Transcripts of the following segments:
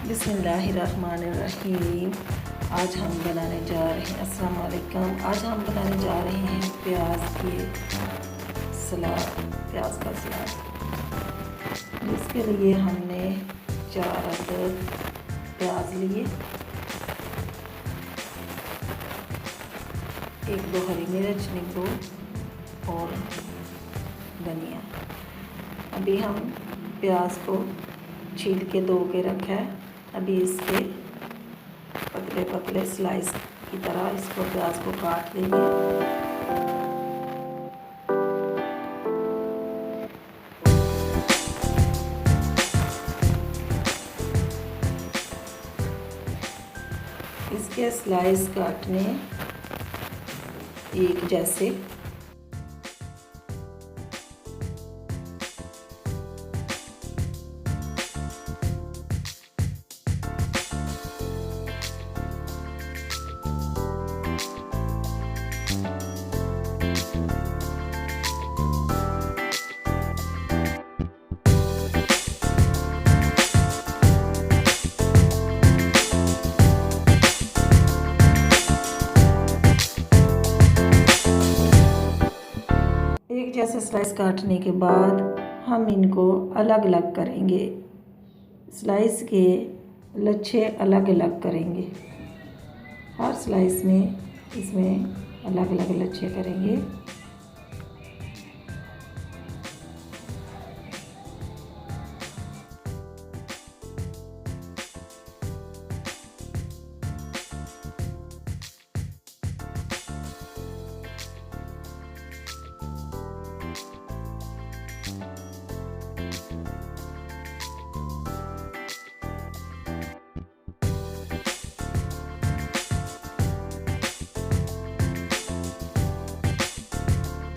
बिस्मिल्लाहिर्रहमानिर्रहीम। आज हम बनाने जा रहे हैं अस्सलाम वालेकुम। आज हम बनाने जा रहे हैं प्याज का सलाद। इसके लिए हमने 4 अदद प्याज लिए, 1-2 हरी मिर्च, नींबू और धनिया। अभी हम प्याज को छील के धो के रखा है। अभी इसके पतले पतले स्लाइस की तरह इसको प्याज को काट लेंगे। इसके स्लाइस काटने एक जैसे। एक जैसे स्लाइस काटने के बाद हम इनको अलग अलग करेंगे। स्लाइस के लच्छे अलग अलग करेंगे। हर स्लाइस में इसमें अलग अलग लच्छे करेंगे।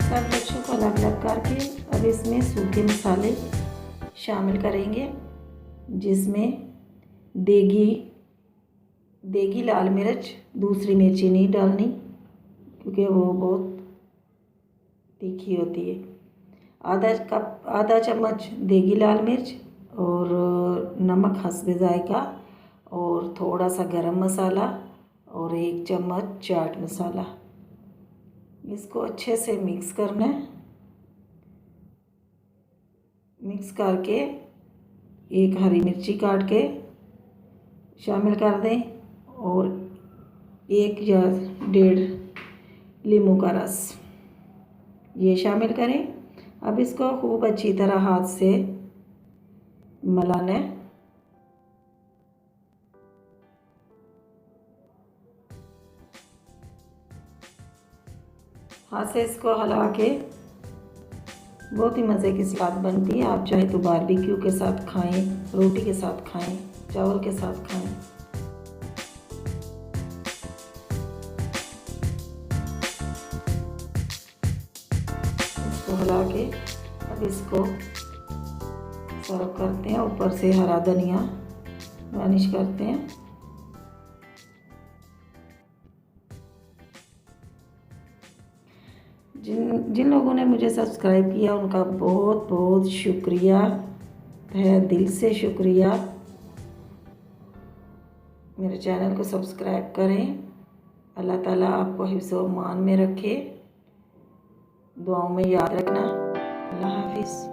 सब लच्छों को अलग अलग करके अब इसमें सूखे मसाले शामिल करेंगे, जिसमें देगी लाल मिर्च, दूसरी मिर्ची नहीं डालनी क्योंकि वो बहुत तीखी होती है। आधा चम्मच देगी लाल मिर्च और नमक हस्बे जायका और थोड़ा सा गरम मसाला और 1 चम्मच चाट मसाला। इसको अच्छे से मिक्स करना है। मिक्स करके एक हरी मिर्ची काट के शामिल कर दें और 1 या 1.5 नींबू का रस ये शामिल करें। अब इसको खूब अच्छी तरह हाथ से मिलाना है। हाथ से इसको हिला के बहुत ही मज़े की सलाद बनती है। आप चाहे तो बारबेक्यू के साथ खाएं, रोटी के साथ खाएं, चावल के साथ खाएं। इसको हिला के अब इसको सर्व करते हैं। ऊपर से हरा धनिया गार्निश करते हैं। जिन लोगों ने मुझे सब्सक्राइब किया उनका बहुत बहुत शुक्रिया है, दिल से शुक्रिया। मेरे चैनल को सब्सक्राइब करें। अल्लाह ताला आपको हिफ्ज़ व अमान में रखे। दुआओं में याद रखना। अल्लाह हाफिज़।